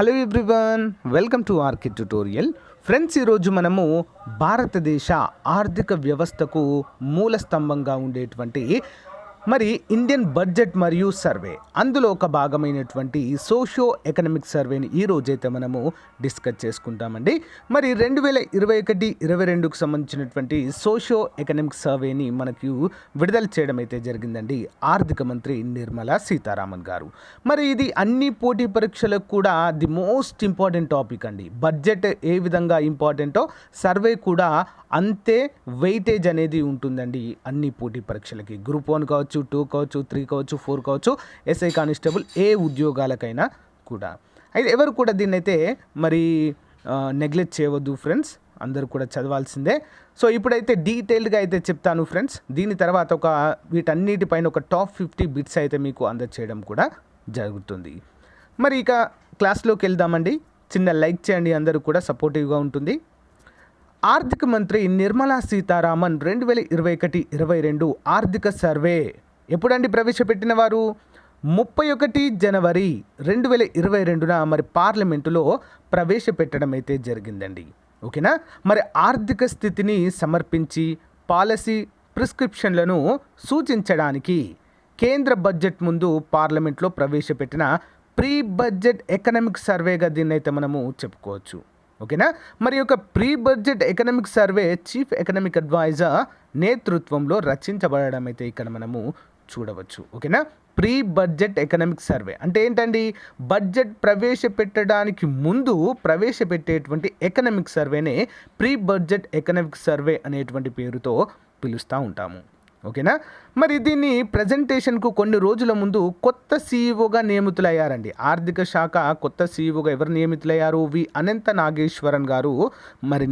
Hello everyone, welcome to RK tutorial. Friends, ఈరోజు మనము భారతదేశ ఆర్థిక వ్యవస్థకు మూల స్తంభంగా ఉండేటువంటి ఇండియన్ బడ్జెట్ మరియు సర్వే, అందులో ఒక భాగమైనటువంటి సోషియో ఎకనామిక్ సర్వేని ఈ రోజైతే మనము డిస్కస్ చేసుకుంటామండి. 2021-22కు సంబంధించినటువంటి సోషియో ఎకనామిక్ సర్వేని మనకు విడుదల చేయడం అయితే జరిగిందండి ఆర్థిక మంత్రి నిర్మలా సీతారామన్ గారు. ఇది అన్ని పోటీ పరీక్షలకు కూడా ది మోస్ట్ ఇంపార్టెంట్ టాపిక్ అండి. బడ్జెట్ ఏ విధంగా ఇంపార్టెంటో సర్వే కూడా అంతే వెయిటేజ్ అనేది ఉంటుందండి అన్ని పోటీ పరీక్షలకి. గ్రూప్ 1 కావచ్చు, 2 కావచ్చు, 3 కావచ్చు, 4 కావచ్చు, ఎస్ఐ కానిస్టేబుల్ ఏ ఉద్యోగాలకైనా కూడా. అయితే ఎవరు కూడా దీన్ని అయితే నెగ్లెక్ట్ చేయవద్దు ఫ్రెండ్స్, అందరూ కూడా చదవాల్సిందే. సో ఇప్పుడైతే డీటెయిల్డ్గా అయితే చెప్తాను ఫ్రెండ్స్. దీని తర్వాత వీటన్నిటిపైన ఒక టాప్ 50 బిట్స్ అయితే మీకు అందజేయడం కూడా జరుగుతుంది. ఇక క్లాస్లోకి వెళ్దామండి. చిన్న లైక్ చేయండి, అందరూ కూడా సపోర్టివ్గా ఉంటుంది. ఆర్థిక మంత్రి నిర్మలా సీతారామన్ 2021-22 ఆర్థిక సర్వే ఎప్పుడండి ప్రవేశపెట్టిన వారు? 31 జనవరి 2022 పార్లమెంటులో ప్రవేశపెట్టడం అయితే జరిగిందండి. ఓకేనా. ఆర్థిక స్థితిని సమర్పించి పాలసీ ప్రిస్క్రిప్షన్లను సూచించడానికి కేంద్ర బడ్జెట్ ముందు పార్లమెంట్లో ప్రవేశపెట్టిన ప్రీ బడ్జెట్ ఎకనామిక్ సర్వేగా దీన్ని అయితే మనము చెప్పుకోవచ్చు. ఓకేనా. Pre budget economic survey chief economic adviser నేతృత్వంలో రచించబడడం అయితే ఇక్కడ మనము చూడవచ్చు. ఓకేనా. ప్రీ బడ్జెట్ ఎకనామిక్ సర్వే అంటే ఏంటండి? బడ్జెట్ ప్రవేశపెట్టడానికి ముందు ప్రవేశపెట్టేటువంటి ఎకనామిక్ సర్వేనే ప్రీ బడ్జెట్ ఎకనామిక్ సర్వే అనేటువంటి పేరుతో పిలుస్తూ ఉంటాము. ఓకేనా. దీన్ని ప్రజెంటేషన్కు కొన్ని రోజుల ముందు కొత్త సీఈఓగా నియమితులయ్యారండి. ఆర్థిక శాఖ కొత్త సీఈఓగా ఎవరు నియమితులయ్యారు? వి అనంత నాగేశ్వరన్ గారు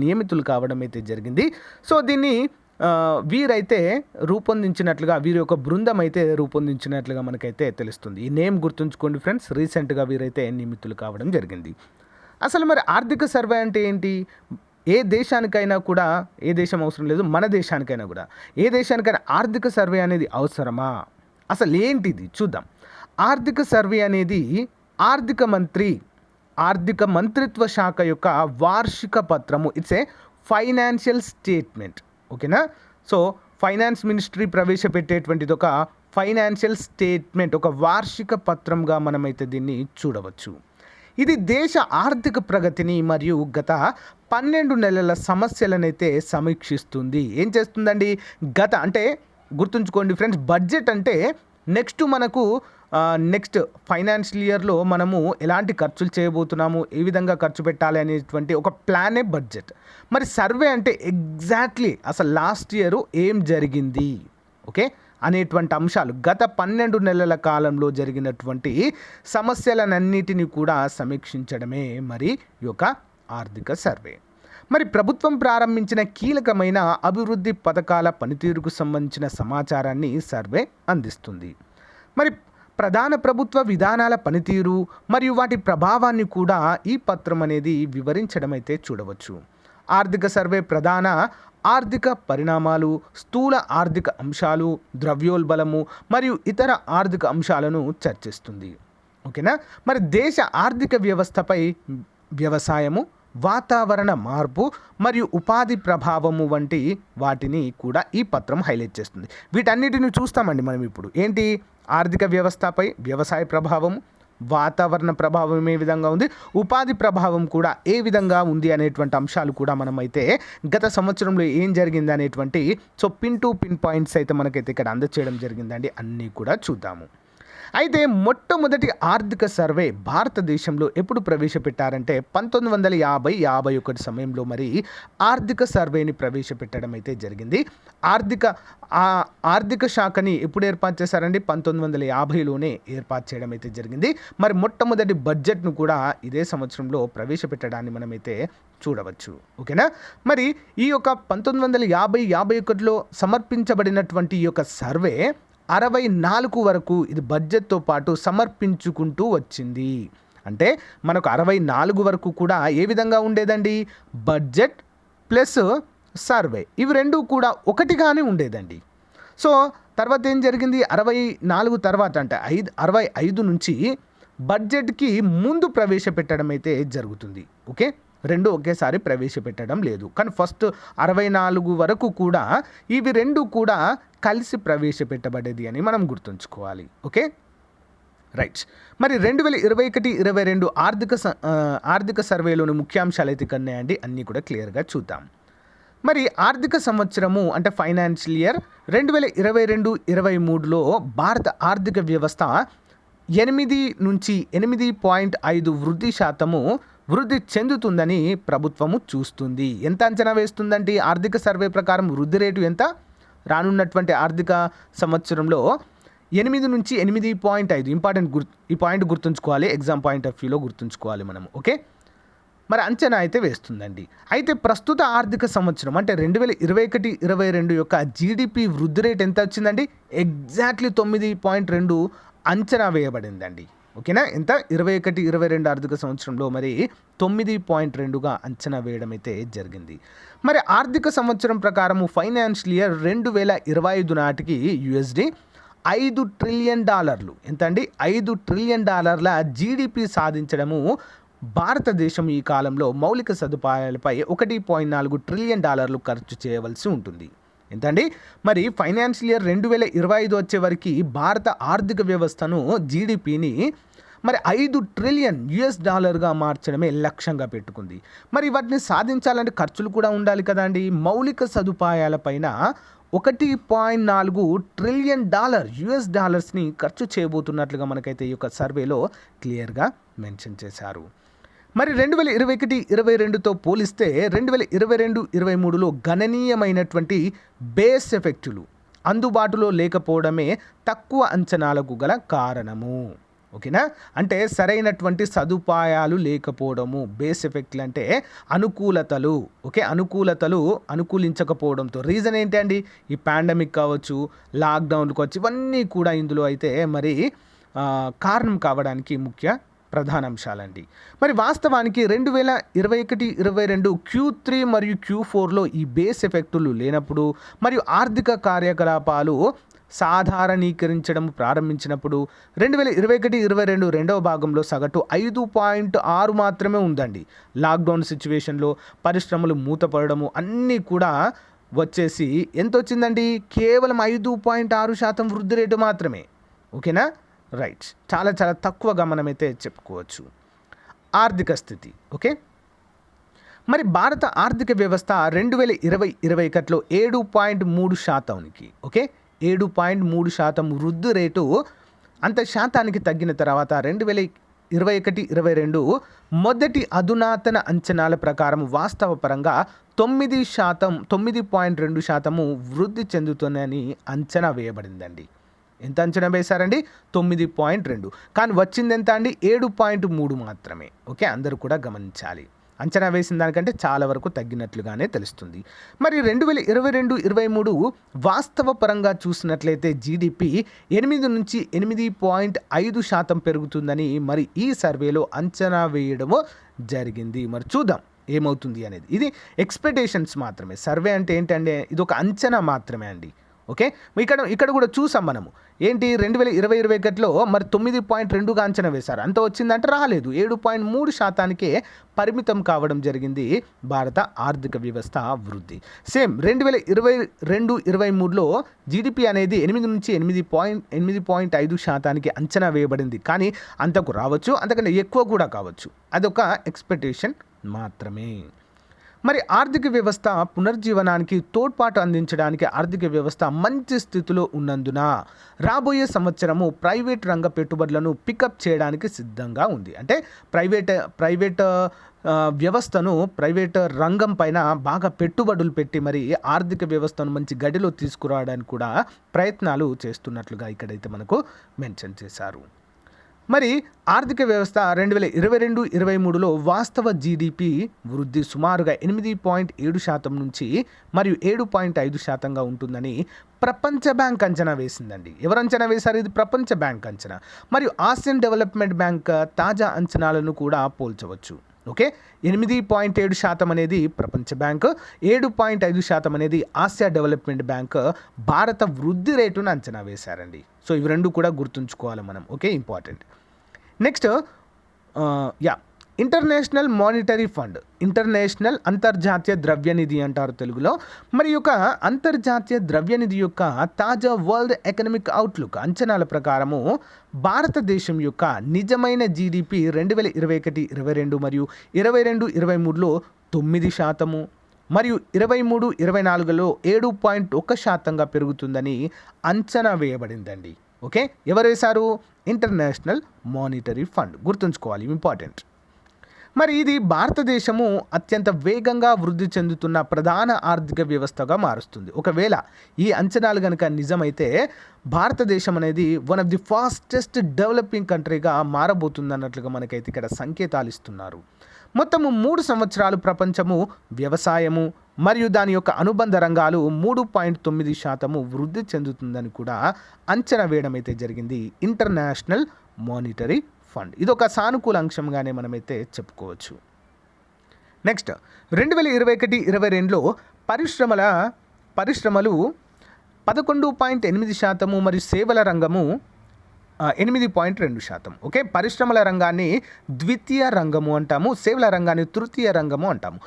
నియమితులు కావడం అయితే జరిగింది. సో దీన్ని వీరైతే రూపొందించినట్లుగా, వీరి యొక్క బృందం అయితే రూపొందించినట్లుగా మనకైతే తెలుస్తుంది. ఈ నేమ్ గుర్తుంచుకోండి ఫ్రెండ్స్, రీసెంట్గా వీరైతే నియమితులు కావడం జరిగింది. అసలు ఆర్థిక సర్వే అంటే ఏంటి? ఏ దేశానికైనా కూడా, ఏ దేశం అవసరం లేదు, మన దేశానికైనా కూడా, ఏ దేశానికైనా ఆర్థిక సర్వే అనేది అవసరమా? అసలు ఏంటిది చూద్దాం. ఆర్థిక సర్వే అనేది ఆర్థిక మంత్రిత్వ శాఖ యొక్క వార్షిక పత్రము. It's a financial statement. ఓకేనా. సో ఫైనాన్స్ మినిస్ట్రీ ప్రవేశపెట్టేటువంటిది ఒక ఫైనాన్షియల్ స్టేట్మెంట్, ఒక వార్షిక పత్రంగా మనమైతే దీన్ని చూడవచ్చు. ఇది దేశ ఆర్థిక ప్రగతిని మరియు గత 12 నెలల సమస్యలనైతే సమీక్షిస్తుంది. ఏం చేస్తుందండి? అంటే గుర్తుంచుకోండి ఫ్రెండ్స్, బడ్జెట్ అంటే నెక్స్ట్ ఫైనాన్షియల్ ఇయర్లో మనము ఎలాంటి ఖర్చులు చేయబోతున్నాము, ఏ విధంగా ఖర్చు పెట్టాలి అనేటువంటి ఒక ప్లానే బడ్జెట్. సర్వే అంటే ఎగ్జాక్ట్లీ అసలు లాస్ట్ ఇయర్ ఏం జరిగింది, ఓకే, అనేటువంటి అంశాలు, గత 12 నెలల కాలంలో జరిగినటువంటి సమస్యలన్నిటిని కూడా సమీక్షించడమే ఈ యొక్క ఆర్థిక సర్వే. ప్రభుత్వం ప్రారంభించిన కీలకమైన అభివృద్ధి పథకాల పనితీరుకు సంబంధించిన సమాచారాన్ని సర్వే అందిస్తుంది. ప్రధాన ప్రభుత్వ విధానాల పనితీరు మరియు వాటి ప్రభావాన్ని కూడా ఈ పత్రం అనేది వివరించడం అయితే చూడవచ్చు. ఆర్థిక సర్వే ప్రధాన ఆర్థిక పరిణామాలు, స్థూల ఆర్థిక అంశాలు, ద్రవ్యోల్బణము మరియు ఇతర ఆర్థిక అంశాలను చర్చిస్తుంది. ఓకేనా. దేశ ఆర్థిక వ్యవస్థపై వ్యవసాయము, వాతావరణ మార్పు మరియు ఉపాధి ప్రభావము వంటి వాటిని కూడా ఈ పత్రం హైలైట్ చేస్తుంది. వీటన్నిటిని చూస్తామండి మనం ఇప్పుడు. ఏంటి? ఆర్థిక వ్యవస్థపై వ్యవసాయ ప్రభావం, వాతావరణ ప్రభావం ఏ విధంగా ఉంది, ఉపాధి ప్రభావం కూడా ఏ విధంగా ఉంది అనేటువంటి అంశాలు కూడా మనమైతే గత సంవత్సరంలో ఏం జరిగింది అనేటువంటి పిన్ పాయింట్స్ అయితే మనకైతే ఇక్కడ అందచేయడం జరిగిందండి. అన్నీ కూడా చూద్దాము. అయితే మొట్టమొదటి ఆర్థిక సర్వే భారతదేశంలో ఎప్పుడు ప్రవేశపెట్టారంటే 1950-51 సమయంలో ఆర్థిక సర్వేని ప్రవేశపెట్టడం అయితే జరిగింది. ఆర్థిక శాఖని ఎప్పుడు ఏర్పాటు చేశారండి? 1950లోనే ఏర్పాటు చేయడం అయితే జరిగింది. మొట్టమొదటి బడ్జెట్ను కూడా ఇదే సంవత్సరంలో ప్రవేశపెట్టడాన్ని మనమైతే చూడవచ్చు. ఓకేనా. ఈ యొక్క 1950-51లో సమర్పించబడినటువంటి ఈ యొక్క సర్వే 64 వరకు ఇది బడ్జెట్తో పాటు సమర్పించుకుంటూ వచ్చింది. అంటే మనకు 64 వరకు కూడా ఏ విధంగా ఉండేదండి? బడ్జెట్ ప్లస్ సర్వే, ఇవి రెండు కూడా ఒకటిగానే ఉండేదండి. సో తర్వాత ఏం జరిగింది? 64 తర్వాత అంటే 65 నుంచి బడ్జెట్కి ముందు ప్రవేశపెట్టడం అయితే జరుగుతుంది. ఓకే, రెండు ఒకేసారి ప్రవేశపెట్టడం లేదు. కానీ ఫస్ట్ 64 వరకు కూడా ఇవి రెండు కూడా కలిసి ప్రవేశపెట్టబడేది అని మనం గుర్తుంచుకోవాలి. Okay, right. మరి 2021-22 ఆర్థిక సర్వేలోని ముఖ్యాంశాలు అయితే ఇక్కడ ఉన్నాయండి. అన్నీ కూడా క్లియర్గా చూద్దాం. మరి ఆర్థిక సంవత్సరము అంటే ఫైనాన్షియల్ ఇయర్ 2022-23లో భారత ఆర్థిక వ్యవస్థ 8 నుంచి 8.5 వృద్ధి శాతము వృద్ధి చెందుతుందని ప్రభుత్వము చూస్తుంది. ఎంత అంచనా వేస్తుందండి? ఆర్థిక సర్వే ప్రకారం వృద్ధి రేటు ఎంత? రానున్నటువంటి ఆర్థిక సంవత్సరంలో 8 నుంచి 8.5. ఇంపార్టెంట్ ఈ పాయింట్ గుర్తుంచుకోవాలి, ఎగ్జామ్ పాయింట్ ఆఫ్ వ్యూలో గుర్తుంచుకోవాలి మనం. ఓకే, మరి అంచనా అయితే వేస్తుందండి. అయితే ప్రస్తుత ఆర్థిక సంవత్సరం అంటే 2021-22 యొక్క జీడిపి వృద్ధి రేట్ ఎంత వచ్చిందండి? ఎగ్జాక్ట్లీ 9.2 అంచనా వేయబడిందండి. ఓకేనా, ఎంత? 21-22 ఆర్థిక సంవత్సరంలో మరి 9.2గా అంచనా వేయడం అయితే జరిగింది. మరి ఆర్థిక సంవత్సరం ప్రకారము ఫైనాన్షియల్ ఇయర్ 2025 నాటికి USD $5 ట్రిలియన్ ఎంత అండి? $5 ట్రిలియన్ జీడిపి సాధించడము భారతదేశం ఈ కాలంలో మౌలిక సదుపాయాలపై $1.4 ట్రిలియన్ ఖర్చు చేయవలసి ఉంటుంది. ఎంతండి? మరి ఫైనాన్షియల్ ఇయర్ 2025 వచ్చే వరకు భారత ఆర్థిక వ్యవస్థను జీడిపిని మరి $5 ట్రిలియన్ మార్చడమే లక్ష్యంగా పెట్టుకుంది. మరి వాటిని సాధించాలంటే ఖర్చులు కూడా ఉండాలి కదండి. మౌలిక సదుపాయాలపైన $1.4 ట్రిలియన్ ఖర్చు చేయబోతున్నట్లుగా మనకైతే ఈ యొక్క సర్వేలో క్లియర్గా మెన్షన్ చేశారు. మరి 2021-22తో పోలిస్తే 2022-23లో గణనీయమైనటువంటి బేస్ ఎఫెక్టులు అందుబాటులో లేకపోవడమే తక్కువ అంచనాలకు గల కారణము. ఓకేనా, అంటే సరైనటువంటి సదుపాయాలు లేకపోవడము. బేస్ ఎఫెక్ట్లు అంటే అనుకూలతలు. ఓకే, అనుకూలించకపోవడంతో రీజన్ ఏంటండి? ఈ పాండమిక్ కావచ్చు, లాక్డౌన్లు కావచ్చు, ఇవన్నీ కూడా ఇందులో అయితే మరి కారణం కావడానికి ముఖ్య ప్రధాన అంశాలండి. మరి వాస్తవానికి 2021-22 Q3 మరియు Q4లో ఈ బేస్ ఎఫెక్టులు లేనప్పుడు మరియు ఆర్థిక కార్యకలాపాలు సాధారణీకరించడం ప్రారంభించినప్పుడు 2021-22 రెండవ భాగంలో సగటు 5.6 మాత్రమే ఉందండి. లాక్డౌన్ సిచ్యువేషన్లో పరిశ్రమలు మూతపడము అన్నీ కూడా వచ్చేసి ఎంత వచ్చిందండి? కేవలం 5.6% వృద్ధి రేటు మాత్రమే. ఓకేనా, రైట్. చాలా చాలా తక్కువగా మనమైతే చెప్పుకోవచ్చు. ఆర్థిక స్థితి. ఓకే, మరి భారత ఆర్థిక వ్యవస్థ 2020-21లో 7.3%కి ఓకే 7.3% వృద్ధి రేటు అంత శాతానికి తగ్గిన తర్వాత 2021-22 మొదటి అధునాతన అంచనాల ప్రకారం వాస్తవ పరంగా 9.2% వృద్ధి చెందుతుందని అంచనా వేయబడిందండి. ఎంత అంచనా వేశారండి? 9.2. కానీ వచ్చింది ఎంత అండి? 7.3 మాత్రమే. ఓకే, అందరూ కూడా గమనించాలి. అంచనా వేసిన దానికంటే చాలా వరకు తగ్గినట్లుగానే తెలుస్తుంది. మరి 2022-23 వాస్తవ పరంగా చూసినట్లయితే జీడిపి 8 నుంచి 8.5% పెరుగుతుందని మరి ఈ సర్వేలో అంచనా వేయడము జరిగింది. మరి చూద్దాం ఏమవుతుంది అనేది. ఇది ఎక్స్పెక్టేషన్స్ మాత్రమే. సర్వే అంటే ఏంటంటే ఇది ఒక అంచనా మాత్రమే అండి. ఓకే, ఇక్కడ కూడా చూసాం మనము ఏంటి 2020-21లో మరి 9.2గా అంచనా వేశారు. అంత వచ్చిందంటే రాలేదు. 7.3%కే పరిమితం కావడం జరిగింది భారత ఆర్థిక వ్యవస్థ వృద్ధి. సేమ్ 2022-23లో జీడిపి అనేది 8 నుంచి 8.5%కి అంచనా వేయబడింది. కానీ అంతకు రావచ్చు, అంతకంటే ఎక్కువ కూడా కావచ్చు. అదొక ఎక్స్పెక్టేషన్ మాత్రమే. మరి ఆర్థిక వ్యవస్థ పునర్జీవనానికి తోడ్పాటు అందించడానికి ఆర్థిక వ్యవస్థ మంచి స్థితిలో ఉన్నందున రాబోయే సంవత్సరము ప్రైవేట్ రంగ పెట్టుబడులను పికప్ చేయడానికి సిద్ధంగా ఉంది. అంటే ప్రైవేట్ వ్యవస్థను ప్రైవేట్ రంగం పైన బాగా పెట్టుబడులు పెట్టి మరి ఆర్థిక వ్యవస్థను మంచి గడిలో తీసుకురావడానికి కూడా ప్రయత్నాలు చేస్తున్నట్లుగా ఇక్కడైతే మనకు మెన్షన్ చేశారు. మరి ఆర్థిక వ్యవస్థ 2022-23లో వాస్తవ జీడిపి వృద్ధి సుమారుగా 8.7% నుంచి మరియు 7.5%గా ఉంటుందని ప్రపంచ బ్యాంక్ అంచనా వేసిందండి. ఎవరు అంచనా వేశారు? ఇది ప్రపంచ బ్యాంక్ అంచనా. మరియు ఆసియన్ డెవలప్మెంట్ బ్యాంక్ తాజా అంచనాలను కూడా పోల్చవచ్చు. ఓకే, 8.7% అనేది ప్రపంచ బ్యాంక్, 7.5% అనేది ఆసియా డెవలప్మెంట్ బ్యాంక్ భారత వృద్ధి రేటును అంచనా వేశారండి. సో ఇవి రెండు కూడా గుర్తుంచుకోవాలి మనం. Okay, important. Next yeah international monetary fund, international అంతర్జాతీయ ద్రవ్యనిధి అంటారు తెలుగులో. మరి యొక్క అంతర్జాతీయ ద్రవ్యనిధి యొక్క తాజా వరల్డ్ ఎకనామిక్ అవుట్లుక్ అంచనాల ప్రకారము భారతదేశం యొక్క నిజమైన జీడిపి 2021-22 మరియు 22-23లో 9% మరియు 23-24లో 7.1% పెరుగుతుందని అంచనా వేయబడిందండి. ఓకే, ఎవరు వేశారు? ఇంటర్నేషనల్ మానిటరీ ఫండ్, గుర్తుంచుకోవాలి, ఇంపార్టెంట్. మరి ఇది భారతదేశము అత్యంత వేగంగా వృద్ధి చెందుతున్న ప్రధాన ఆర్థిక వ్యవస్థగా మారుస్తుంది. ఒకవేళ ఈ అంచనాలు కనుక నిజమైతే భారతదేశం అనేది one of the fastest developing కంట్రీగా మారబోతుంది అన్నట్లుగా మనకైతే ఇక్కడ సంకేతాలు ఇస్తున్నారు. మొత్తము 3 సంవత్సరాలు ప్రపంచము వ్యవసాయము మరియు దాని యొక్క అనుబంధ రంగాలు 3.9% వృద్ధి చెందుతుందని కూడా అంచనా వేయడం అయితే జరిగింది ఇంటర్నేషనల్ మానిటరీ ఫండ్. ఇదొక సానుకూల అంశంగానే మనమైతే చెప్పుకోవచ్చు. నెక్స్ట్ 2021-22లో పరిశ్రమలు 11.8% మరియు సేవల రంగము 8.2%. ఓకే, పరిశ్రమల రంగాన్ని ద్వితీయ రంగము అంటాము, సేవల రంగాన్ని తృతీయ రంగము అంటాము.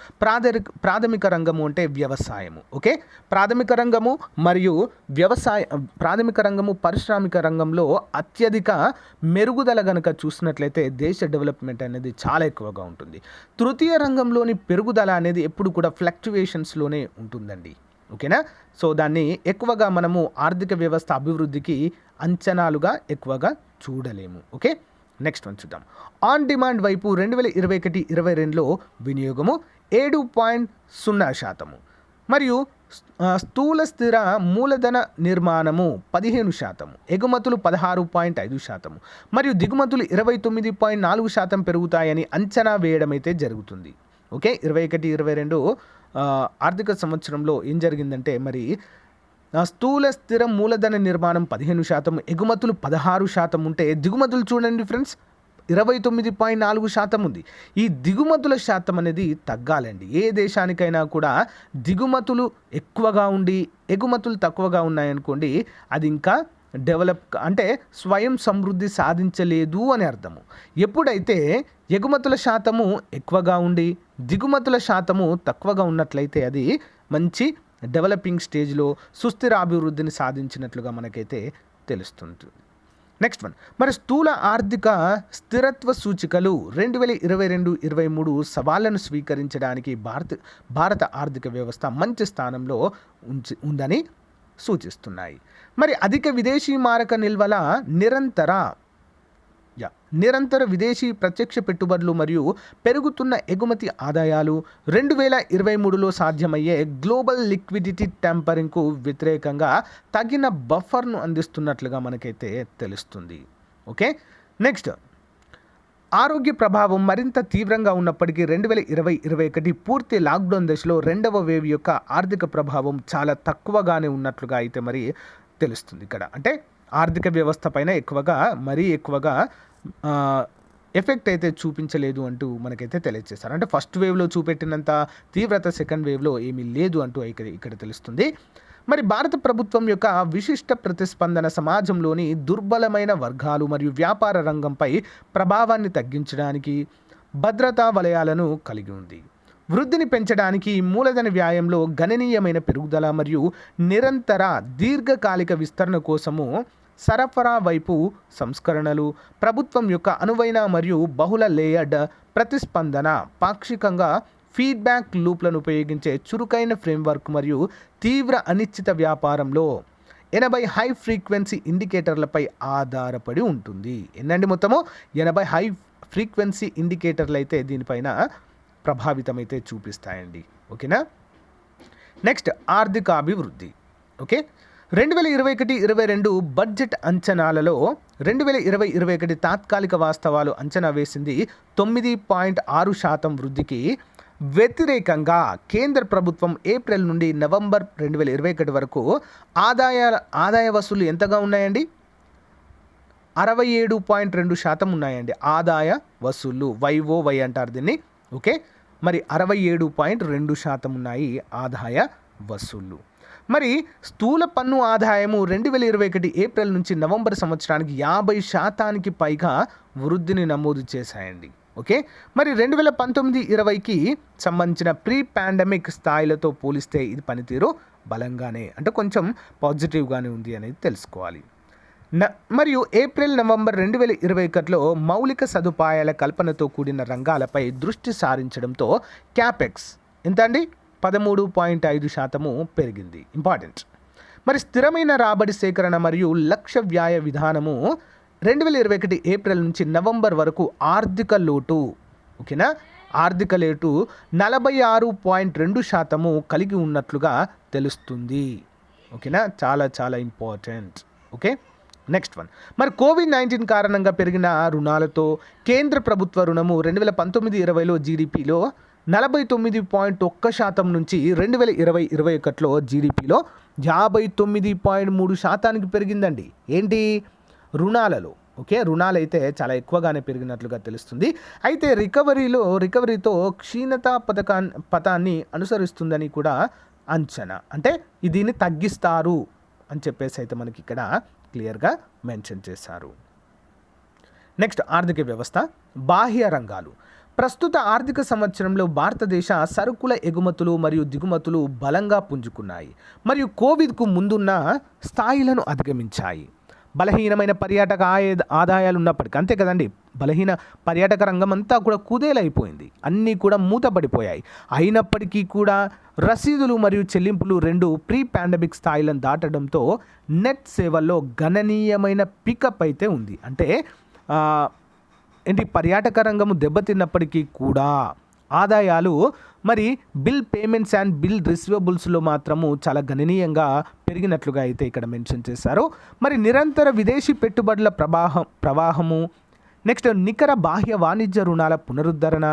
ప్రాథమిక రంగము అంటే వ్యవసాయము. ఓకే, ప్రాథమిక రంగము మరియు ప్రాథమిక రంగము పారిశ్రామిక రంగంలో అత్యధిక మెరుగుదల గనుక చూసినట్లయితే దేశ డెవలప్మెంట్ అనేది చాలా ఎక్కువగా ఉంటుంది. తృతీయ రంగంలోని పెరుగుదల అనేది ఎప్పుడు కూడా ఫ్లక్చువేషన్స్లోనే ఉంటుందండి. ఓకేనా, సో దాన్ని ఎక్కువగా మనము ఆర్థిక వ్యవస్థ అభివృద్ధికి అంచనాలుగా ఎక్కువగా చూడలేము. ఓకే, నెక్స్ట్ వన్ చూద్దాం. ఆన్ డిమాండ్ వైపు 2021-22లో వినియోగము 7.0% మరియు స్థూల స్థిర మూలధన నిర్మాణము 15%, ఎగుమతులు 16.5% మరియు దిగుమతులు 29.4% పెరుగుతాయని అంచనా వేయడం అయితే జరుగుతుంది. ఓకే, 21-22 ఆర్థిక సంవత్సరంలో ఏం జరిగిందంటే మరి స్థూల స్థిర మూలధన నిర్మాణం 15%, ఎగుమతులు 16% ఉంటే దిగుమతులు చూడండి ఫ్రెండ్స్ 29.4% ఉంది. ఈ దిగుమతుల శాతం అనేది తగ్గాలండి. ఏ దేశానికైనా కూడా దిగుమతులు ఎక్కువగా ఉండి ఎగుమతులు తక్కువగా ఉన్నాయనుకోండి, అది ఇంకా డెవలప్ అంటే స్వయం సమృద్ధి సాధించలేదు అని అర్థము. ఎప్పుడైతే ఎగుమతుల శాతము ఎక్కువగా ఉండి దిగుమతుల శాతము తక్కువగా ఉన్నట్లయితే అది మంచి డెవలపింగ్ స్టేజ్లో సుస్థిర అభివృద్ధిని సాధించినట్లుగా మనకైతే తెలుస్తుంది. నెక్స్ట్ వన్, మరి స్థూల ఆర్థిక స్థిరత్వ సూచికలు 2022-23 సవాళ్లను స్వీకరించడానికి భారత ఆర్థిక వ్యవస్థ మంచి స్థానంలో ఉందని సూచిస్తున్నాయి. మరి అధిక విదేశీ మారక నిల్వల నిరంతర విదేశీ ప్రత్యక్ష పెట్టుబడులు మరియు పెరుగుతున్న ఎగుమతి ఆదాయాలు 2023లో సాధ్యమయ్యే గ్లోబల్ లిక్విడిటీ ట్యాంపరింగ్కు వ్యతిరేకంగా తగిన బఫర్ను అందిస్తున్నట్లుగా మనకైతే తెలుస్తుంది. ఓకే, నెక్స్ట్ ఆరోగ్య ప్రభావం మరింత తీవ్రంగా ఉన్నప్పటికీ 2020-21 పూర్తి లాక్డౌన్ దశలో రెండవ వేవ్ యొక్క ఆర్థిక ప్రభావం చాలా తక్కువగానే ఉన్నట్లుగా అయితే మరి తెలుస్తుంది. ఇక్కడ అంటే ఆర్థిక వ్యవస్థ పైన మరీ ఎక్కువగా ఎఫెక్ట్ అయితే చూపించలేదు అంటూ మనకైతే తెలియజేస్తారు. అంటే ఫస్ట్ వేవ్లో చూపెట్టినంత తీవ్రత సెకండ్ వేవ్లో ఏమీ లేదు అంటూ ఇక్కడ తెలుస్తుంది. మరి భారత ప్రభుత్వం యొక్క విశిష్ట ప్రతిస్పందన సమాజంలోని దుర్బలమైన వర్గాలు మరియు వ్యాపార రంగంపై ప్రభావాన్ని తగ్గించడానికి భద్రతా వలయాలను కలిగి ఉంది. వృద్ధిని పెంచడానికి మూలధన వ్యాయంలో గణనీయమైన పెరుగుదల మరియు నిరంతర దీర్ఘకాలిక విస్తరణ కోసము సరఫరా వైపు సంస్కరణలు, ప్రభుత్వం యొక్క అనువైన మరియు బహుళ లేయర్డ్ ప్రతిస్పందన, పాక్షికంగా ఫీడ్బ్యాక్ లూప్లను ఉపయోగించే చురుకైన ఫ్రేమ్వర్క్ మరియు తీవ్ర అనిశ్చిత వ్యాపారంలో 80 హై ఫ్రీక్వెన్సీ ఇండికేటర్లపై ఆధారపడి ఉంటుంది. ఎన్నండి మొత్తము 80 హై ఫ్రీక్వెన్సీ ఇండికేటర్లు అయితే దీనిపైన ప్రభావితమైతే చూపిస్తాయండి. ఓకేనా, నెక్స్ట్ ఆర్థిక అభివృద్ధి. ఓకే, 2021-22 బడ్జెట్ అంచనాలలో 2020-21 తాత్కాలిక వాస్తవాలు అంచనా వేసింది 9.6% వృద్ధికి వ్యతిరేకంగా కేంద్ర ప్రభుత్వం ఏప్రిల్ నుండి నవంబర్ 2021 వరకు ఆదాయ వసూలు ఎంతగా ఉన్నాయండి? 67.2% ఉన్నాయండి. ఆదాయ వసూళ్ళు YOY అంటారు దీన్ని. ఓకే, మరి 67.2% ఉన్నాయి ఆదాయ వసూళ్ళు. మరి స్థూల పన్ను ఆదాయము 2021 ఏప్రిల్ నుంచి నవంబర్ సంవత్సరానికి 50% పైగా వృద్ధిని నమోదు చేశాయండి. ఓకే, మరి 2019-20కి సంబంధించిన ప్రీ పాండమిక్ స్థాయిలతో పోలిస్తే ఇది పనితీరు బలంగానే, అంటే కొంచెం పాజిటివ్గానే ఉంది అనేది తెలుసుకోవాలి. మరియు ఏప్రిల్-నవంబర్ 2021లో మౌలిక సదుపాయాల కల్పనతో కూడిన రంగాలపై దృష్టి సారించడంతో క్యాపెక్స్ ఎంత అండి 13.5% పెరిగింది. ఇంపార్టెంట్. మరి స్థిరమైన రాబడి సేకరణ మరియు లక్ష్య వ్యయ విధానము 2021 ఏప్రిల్ నుంచి నవంబర్ వరకు ఆర్థిక లోటు, ఓకేనా, ఆర్థిక లోటు 46.2% కలిగి ఉన్నట్లుగా తెలుస్తుంది. ఓకేనా, చాలా చాలా ఇంపార్టెంట్. Okay, next one. మరి కోవిడ్-19 కారణంగా పెరిగిన రుణాలతో కేంద్ర ప్రభుత్వ రుణము 2019-20లో జీడిపిలో 49.1% నుంచి 2020-21లో జీడిపిలో 59.3% పెరిగిందండి. ఏంటి? రుణాలలో. ఓకే, రుణాలైతే చాలా ఎక్కువగానే పెరిగినట్లుగా తెలుస్తుంది. అయితే రికవరీతో క్షీణత పథాన్ని అనుసరిస్తుందని కూడా అంచనా, అంటే దీన్ని తగ్గిస్తారు అని చెప్పేసి అయితే మనకి ఇక్కడ క్లియర్గా మెన్షన్ చేశారు. నెక్స్ట్, ఆర్థిక వ్యవస్థ, బాహ్య రంగాలు. ప్రస్తుత ఆర్థిక సంవత్సరంలో భారతదేశ సరుకుల ఎగుమతులు మరియు దిగుమతులు బలంగా పుంజుకున్నాయి మరియు కోవిడ్కు ముందున్న స్థాయిలను అధిగమించాయి. బలహీనమైన పర్యాటక ఆదాయాలు ఉన్నప్పటికీ, అంతే కదండి, బలహీన పర్యాటక రంగం అంతా కూడా కుదేలైపోయింది, అన్నీ కూడా మూతపడిపోయాయి. అయినప్పటికీ కూడా రసీదులు మరియు చెల్లింపులు రెండు ప్రీ పాండమిక్ స్థాయిలను దాటడంతో నెట్ సేవల్లో గణనీయమైన పికప్ అయితే ఉంది. అంటే పర్యాటక రంగము దెబ్బతిన్నప్పటికీ కూడా ఆదాయాలు మరి బిల్ పేమెంట్స్ అండ్ బిల్ రిసీవబుల్స్లో మాత్రము చాలా గణనీయంగా పెరిగినట్లుగా అయితే ఇక్కడ మెన్షన్ చేశారు. మరి నిరంతర విదేశీ పెట్టుబడుల ప్రవాహము, నెక్స్ట్ నికర బాహ్య వాణిజ్య రుణాల పునరుద్ధరణ,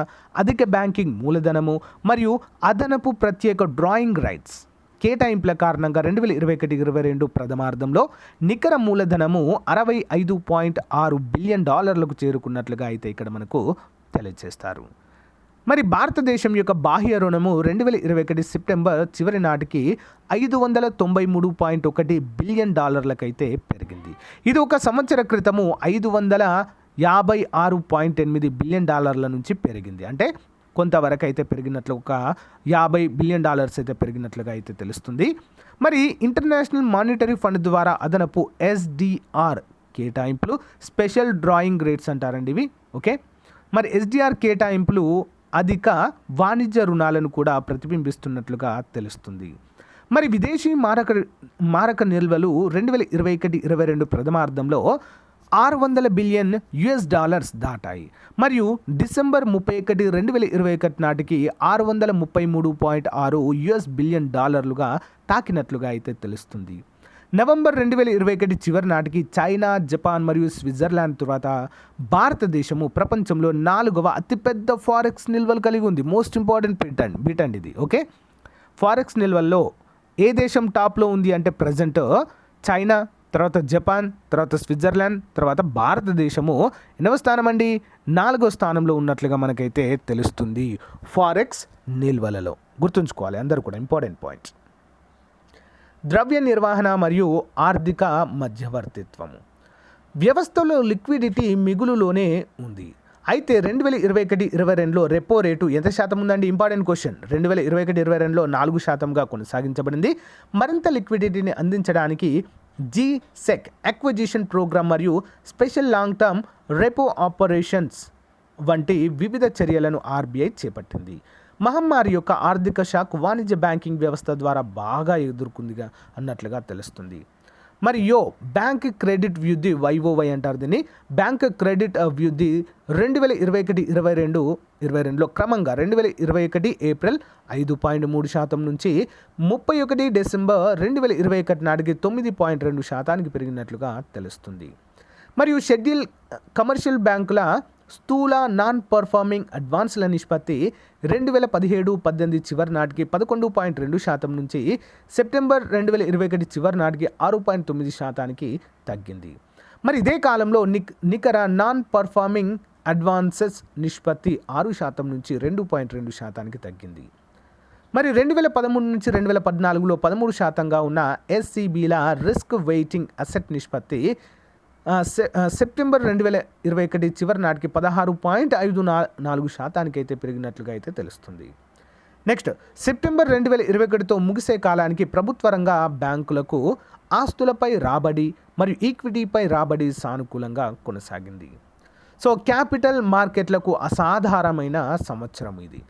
అధిక బ్యాంకింగ్ మూలధనము మరియు అదనపు ప్రత్యేక డ్రాయింగ్ రైట్స్ కేటాయింపుల కారణంగా 2021-22 ప్రథమార్థంలో నికర మూలధనము $65.6 బిలియన్ చేరుకున్నట్లుగా అయితే ఇక్కడ మనకు తెలియజేస్తారు. మరి భారతదేశం యొక్క బాహ్య రుణము 2021 సెప్టెంబర్ చివరి నాటికి $593.1 బిలియన్ అయితే పెరిగింది. ఇది ఒక సంవత్సర క్రితము $556.8 బిలియన్ నుంచి పెరిగింది. అంటే కొంతవరకు అయితే పెరిగినట్లు, ఒక $50 బిలియన్ అయితే పెరిగినట్లుగా అయితే తెలుస్తుంది. మరి ఇంటర్నేషనల్ మానిటరీ ఫండ్ ద్వారా అదనపు ఎస్డిఆర్ కేటాయింపులు, స్పెషల్ డ్రాయింగ్ రేట్స్ అంటారండి ఇవి. ఓకే, మరి ఎస్డిఆర్ కేటాయింపులు అధిక వాణిజ్య రుణాలను కూడా ప్రతిబింబిస్తున్నట్లుగా తెలుస్తుంది. మరి విదేశీ మారక నిల్వలు 2021-22 ప్రథమార్థంలో $600 బిలియన్ దాటాయి మరియు డిసెంబర్ 31, 2021 నాటికి $633.6 బిలియన్ తాకినట్లుగా అయితే తెలుస్తుంది. నవంబర్ 2021 చివరి నాటికి చైనా, జపాన్ మరియు స్విట్జర్లాండ్ తర్వాత భారతదేశము ప్రపంచంలో 4వ అతిపెద్ద ఫారెక్స్ నిల్వలు కలిగి ఉంది. మోస్ట్ ఇంపార్టెంట్ బిట్ అండి ఇది. ఓకే, ఫారెక్స్ నిల్వల్లో ఏ దేశం టాప్లో ఉంది అంటే ప్రజెంట్ చైనా, తర్వాత జపాన్, తర్వాత స్విట్జర్లాండ్, తర్వాత భారతదేశము ఎన్నవ స్థానం అండి? 4వ స్థానంలో ఉన్నట్లుగా మనకైతే తెలుస్తుంది ఫారెక్స్ నిల్వలలో. గుర్తుంచుకోవాలి అందరూ కూడా, ఇంపార్టెంట్ పాయింట్స్. ద్రవ్య నిర్వహణ మరియు ఆర్థిక మధ్యవర్తిత్వము. వ్యవస్థలో లిక్విడిటీ మిగులులోనే ఉంది. అయితే 2021-22లో రెపో రేటు ఎంత శాతం ఉందండి? Important question. 2021-22లో 4%గా కొనసాగించబడింది. మరింత లిక్విడిటీని అందించడానికి జీసెక్ అక్విజిషన్ ప్రోగ్రామ్ మరియు special long term repo operations వంటి వివిధ చర్యలను ఆర్బీఐ చేపట్టింది. మహమ్మారి యొక్క ఆర్థిక షాక్ వాణిజ్య బ్యాంకింగ్ వ్యవస్థ ద్వారా బాగా ఎదుర్కొందిగా అన్నట్లుగా తెలుస్తుంది. మరి బ్యాంక్ క్రెడిట్ వృద్ధి YOY అంటారు దీన్ని. బ్యాంక్ క్రెడిట్ వృద్ధి 2021-22లో క్రమంగా 2021 ఏప్రిల్ 5.3% నుంచి 31 డిసెంబర్ 2021 నాటికి 9.2% పెరిగినట్లుగా తెలుస్తుంది. మరియు షెడ్యూల్ కమర్షియల్ బ్యాంకుల స్థూల నాన్ పర్ఫార్మింగ్ అడ్వాన్స్ల నిష్పత్తి 2017-18 చివరి నాటికి 11.2% నుంచి సెప్టెంబర్ 2021 చివరి నాటికి 6.9% తగ్గింది. మరి ఇదే కాలంలో నికర నాన్ పర్ఫార్మింగ్ అడ్వాన్సెస్ నిష్పత్తి 6% నుంచి 2.2% తగ్గింది. మరి 2013 నుంచి 2014లో 13%గా ఉన్న ఎస్సీబీల రిస్క్ వెయిటింగ్ అసెట్ నిష్పత్తి సెప్టెంబర్ 2021 చివరి నాటికి 16.54% అయితే పెరిగినట్లుగా అయితే తెలుస్తుంది. నెక్స్ట్, సెప్టెంబర్ 2021తో ముగిసే కాలానికి ప్రభుత్వ రంగ బ్యాంకులకు ఆస్తులపై రాబడి మరియు ఈక్విటీపై రాబడి సానుకూలంగా కొనసాగింది. సో క్యాపిటల్ మార్కెట్లకు అసాధారణమైన సంవత్సరం ఇది.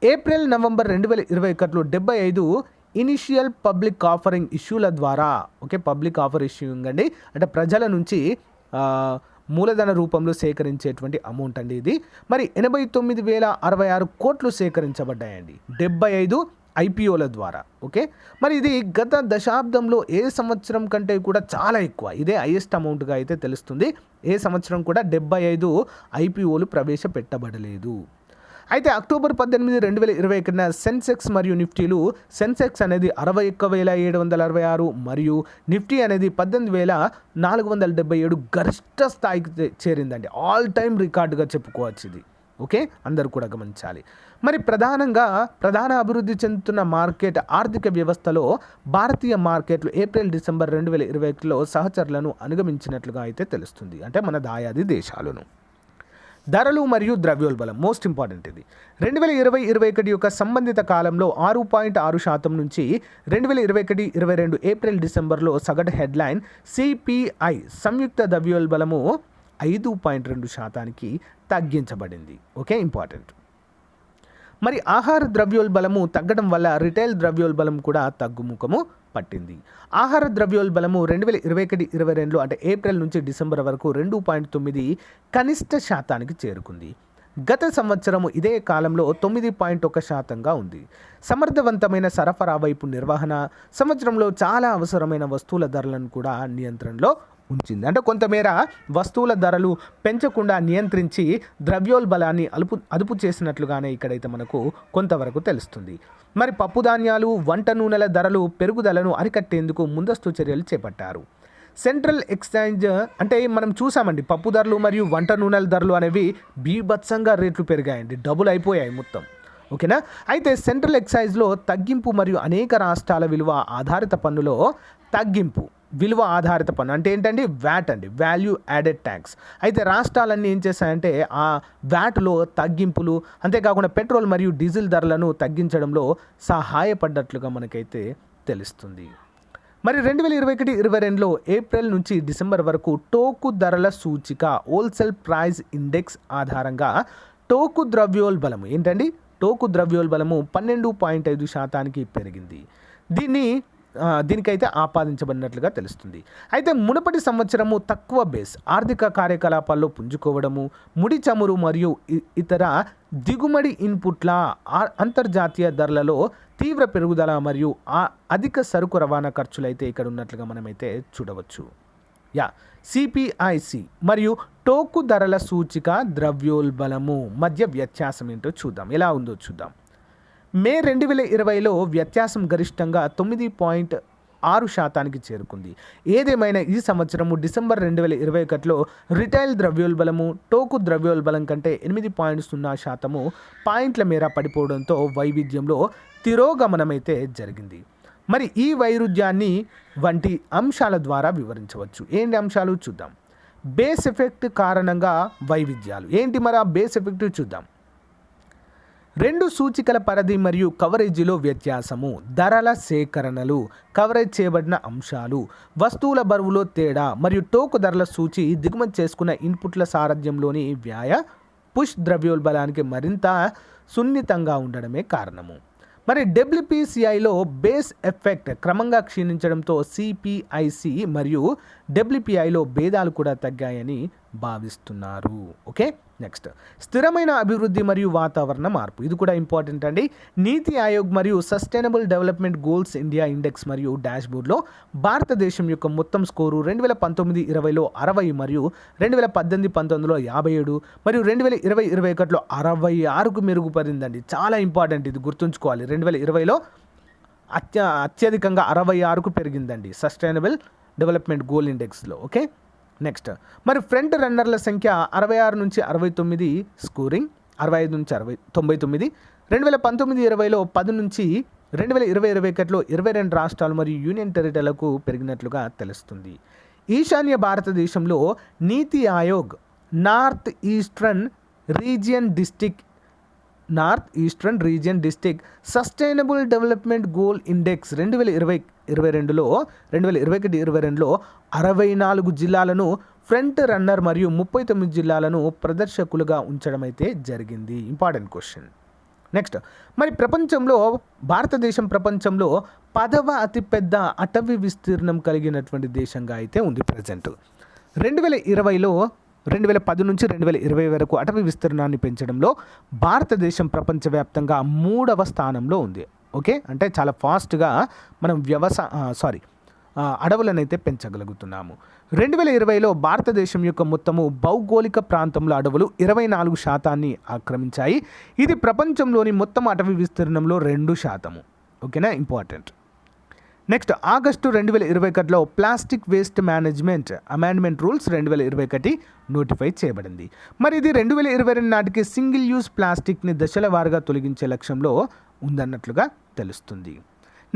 ఏప్రిల్ నవంబర్ 2021లో 75 ఇనిషియల్ పబ్లిక్ ఆఫరింగ్ ఇష్యూల ద్వారా, పబ్లిక్ ఆఫర్ ఇష్యూయింగ్ అండి, అంటే ప్రజల నుంచి మూలధన రూపంలో సేకరించేటువంటి అమౌంట్ అండి ఇది. మరి 89,066 కోట్లు సేకరించబడ్డాయండి 75 ఐపీఓల ద్వారా. మరి ఇది గత దశాబ్దంలో ఏ సంవత్సరం కంటే కూడా చాలా ఎక్కువ. ఇదే హైయెస్ట్ అమౌంట్గా అయితే తెలుస్తుంది. ఏ సంవత్సరం కూడా 75 ఐపీఓలు ప్రవేశపెట్టబడలేదు. అయితే అక్టోబర్ 18, 2021 సెన్సెక్స్ మరియు నిఫ్టీలు, సెన్సెక్స్ అనేది 61,766 మరియు నిఫ్టీ అనేది 18,477 గరిష్ట స్థాయికి చేరిందండి. ఆల్ టైమ్ రికార్డుగా చెప్పుకోవచ్చు ఇది. అందరూ కూడా గమనించాలి. మరి ప్రధాన అభివృద్ధి చెందుతున్న మార్కెట్ ఆర్థిక వ్యవస్థలో భారతీయ మార్కెట్లు ఏప్రిల్ డిసెంబర్ 2021లో సహచరులను అనుగమించినట్లుగా అయితే తెలుస్తుంది. అంటే మన దాయాది దేశాలను. ధరలు మరియు ద్రవ్యోల్బణం మోస్ట్ ఇంపార్టెంట్ ఇది. 2020-21 యొక్క సంబంధిత కాలంలో 6.6% నుంచి 2021-22 ఏప్రిల్ డిసెంబర్లో సగటు హెడ్లైన్ సిపిఐ సంయుక్త ద్రవ్యోల్బణము 5.2%కి తగ్గించబడింది. ఇంపార్టెంట్. మరి ఆహార ద్రవ్యోల్బణము తగ్గడం వల్ల రిటైల్ ద్రవ్యోల్బణం కూడా తగ్గుముఖము పట్టింది. ఆహార ద్రవ్యోల్బణము 2021-22లో అంటే ఏప్రిల్ నుంచి డిసెంబర్ వరకు 2.9 కనిష్ట శాతానికి చేరుకుంది. గత సంవత్సరము ఇదే కాలంలో 9.1%గా ఉంది. సమర్థవంతమైన సరఫరా వైపు నిర్వహణ సంవత్సరంలో చాలా అవసరమైన వస్తువుల ధరలను కూడా నియంత్రణలో ఉంచింది. అంటే కొంతమేర వస్తువుల ధరలు పెంచకుండా నియంత్రించి ద్రవ్యోల్బణాన్ని అదుపు చేసినట్లుగానే ఇక్కడైతే మనకు కొంతవరకు తెలుస్తుంది. మరి పప్పు ధాన్యాలు, వంట నూనెల ధరలు పెరుగుదలను అరికట్టేందుకు ముందస్తు చర్యలు చేపట్టారు. సెంట్రల్ ఎక్స్చేంజ్ అంటే మనం చూసామండి, పప్పు ధరలు మరియు వంట నూనెల ధరలు అనేవి బీభత్సంగా రేట్లు పెరిగాయండి, డబుల్ అయిపోయాయి మొత్తం. అయితే సెంట్రల్ ఎక్సైజ్లో తగ్గింపు మరియు అనేక రాష్ట్రాల విలువ ఆధారిత పన్నులో తగ్గింపు, విలువ ఆధారిత పన్ను అంటే ఏంటండి, వ్యాట్ అండి, వాల్యూ యాడెడ్ ట్యాక్స్. అయితే రాష్ట్రాలన్నీ ఏం చేశాయంటే ఆ వ్యాట్లో తగ్గింపులు, అంతేకాకుండా పెట్రోల్ మరియు డీజిల్ ధరలను తగ్గించడంలో సహాయపడ్డట్లుగా మనకైతే తెలుస్తుంది. మరి 2021-22లో ఏప్రిల్ నుంచి డిసెంబర్ వరకు టోకు ధరల సూచిక హోల్సేల్ ప్రైస్ ఇండెక్స్ ఆధారంగా టోకు ద్రవ్యోల్బణము ఏంటండి, టోకు ద్రవ్యోల్బణము 12.5%కి పెరిగింది. దీనికైతే ఆపాదించబడినట్లుగా తెలుస్తుంది. అయితే మునుపటి సంవత్సరము తక్కువ బేస్, ఆర్థిక కార్యకలాపాల్లో పుంజుకోవడము, ముడి చమురు మరియు ఇతర దిగుమడి ఇన్పుట్ల అంతర్జాతీయ ధరలలో తీవ్ర పెరుగుదల మరియు అధిక సరుకు రవాణా ఖర్చులు అయితే ఇక్కడ ఉన్నట్లుగా మనమైతే చూడవచ్చు. సిపిఐసి మరియు టోకు ధరల సూచిక ద్రవ్యోల్బణము మధ్య వ్యత్యాసం ఏంటో చూద్దాం, ఎలా ఉందో చూద్దాం. మే 2020లో వ్యత్యాసం గరిష్టంగా 9.6%కి చేరుకుంది. ఏదేమైనా ఈ సంవత్సరము డిసెంబర్ 2021లో రిటైల్ ద్రవ్యోల్బణము టోకు ద్రవ్యోల్బణం కంటే 8.0% పాయింట్ల మేర పడిపోవడంతో వైవిధ్యంలో తిరోగమనమైతే జరిగింది. మరి ఈ వైరుధ్యాన్ని వంటి అంశాల ద్వారా వివరించవచ్చు. ఏంటి అంశాలు చూద్దాం. బేస్ ఎఫెక్ట్ కారణంగా వైవిధ్యాలు ఏంటి, మరి ఆ బేస్ ఎఫెక్ట్ చూద్దాం. రెండు సూచికల పరిధి మరియు కవరేజీలో వ్యత్యాసము, ధరల సేకరణలు, కవరేజ్ చేయబడిన అంశాలు, వస్తువుల బరువులో తేడా మరియు టోకు ధరల సూచి దిగుమతి చేసుకున్న ఇన్పుట్ల సారథ్యంలోని పుష్ ద్రవ్యోల్బణానికి మరింత సున్నితంగా ఉండడమే కారణము. మరి డబ్ల్యూపీసీఐలో బేస్ ఎఫెక్ట్ క్రమంగా క్షీణించడంతో సిపిఐసి మరియు డబ్ల్యూపీఐలో భేదాలు కూడా తగ్గాయని భావిస్తున్నారు. నెక్స్ట్, స్థిరమైన అభివృద్ధి మరియు వాతావరణ మార్పు, ఇది కూడా ఇంపార్టెంట్ అండి. నీతి ఆయోగ్ మరియు sustainable development goals India index మరియు డాష్బోర్డ్లో భారతదేశం యొక్క మొత్తం స్కోరు 2019-20లో 60 మరియు 2018-19లో 57 మరియు 2020-21లో 66కు మెరుగుపడిందండి. చాలా ఇంపార్టెంట్, ఇది గుర్తుంచుకోవాలి. 2020లో అత్యధికంగా 66కు పెరిగిందండి సస్టైనబుల్ డెవలప్మెంట్ గోల్ ఇండెక్స్లో. నెక్స్ట్, మరి ఫ్రంట్ రన్నర్ల సంఖ్య 66 నుంచి 69 స్కోరింగ్, 65 నుంచి 99, 2019-20లో 10 నుంచి 2020-21లో 22 రాష్ట్రాలు మరియు యూనియన్ టెరిటరీలకు పెరిగినట్లుగా తెలుస్తుంది. ఈశాన్య భారతదేశంలో NITI Aayog north eastern region district sustainable development goal index 2022లో 64 జిల్లాలను ఫ్రంట్ రన్నర్ మరియు 39 జిల్లాలను ప్రదర్శకులుగా ఉంచడం అయితే జరిగింది. Important question. నెక్స్ట్, మరి భారతదేశం ప్రపంచంలో 10వ అతిపెద్ద అటవీ విస్తీర్ణం కలిగినటువంటి దేశంగా అయితే ఉంది ప్రజెంట్. 2010 నుంచి 2020 వరకు అటవీ విస్తీర్ణాన్ని పెంచడంలో భారతదేశం ప్రపంచవ్యాప్తంగా 3వ స్థానంలో ఉంది. ఓకే, అంటే చాలా ఫాస్ట్గా మనం అడవులను అయితే పెంచగలుగుతున్నాము. 2020లో భారతదేశం యొక్క మొత్తము భౌగోళిక ప్రాంతంలో అడవులు 24% ఆక్రమించాయి. ఇది ప్రపంచంలోని మొత్తం అటవీ విస్తీర్ణంలో 2%. ఓకేనా, ఇంపార్టెంట్. నెక్స్ట్, ఆగస్టు 2021లో plastic waste management amendment rules 2021 notify చేయబడింది. మరి ఇది 2022 నాటికి సింగిల్ యూజ్ ప్లాస్టిక్ని దశల వారీగా తొలగించే లక్ష్యంలో ఉందన్నట్లుగా తెలుస్తుంది.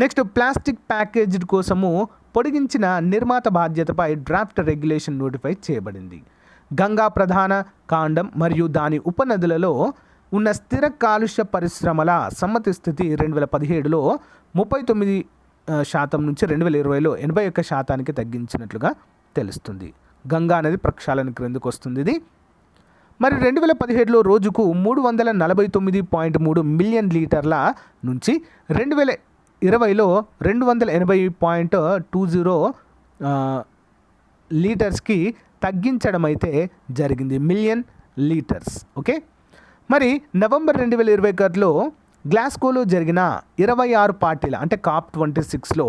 నెక్స్ట్, ప్లాస్టిక్ ప్యాకేజ్డ్ కోసము పొడిగించిన నిర్మాత బాధ్యతపై డ్రాఫ్ట్ రెగ్యులేషన్ నోటిఫై చేయబడింది. గంగా ప్రధాన కాండం మరియు దాని ఉపనదులలో ఉన్న స్థిర కాలుష్య పరిశ్రమల సమ్మతి స్థితి 2017లో 39% నుంచి 2020లో 81% తగ్గించినట్లుగా తెలుస్తుంది. గంగా నది ప్రక్షాళన క్రిందకు వస్తుంది ఇది. మరి 2017లో రోజుకు 349.3 మిలియన్ లీటర్ల నుంచి 2020లో 280.20 లీటర్స్కి తగ్గించడం అయితే జరిగింది, మిలియన్ లీటర్స్. ఓకే, మరి నవంబర్ 2021లో గ్లాస్గోలో జరిగిన 26 పార్టీల అంటే COP26లో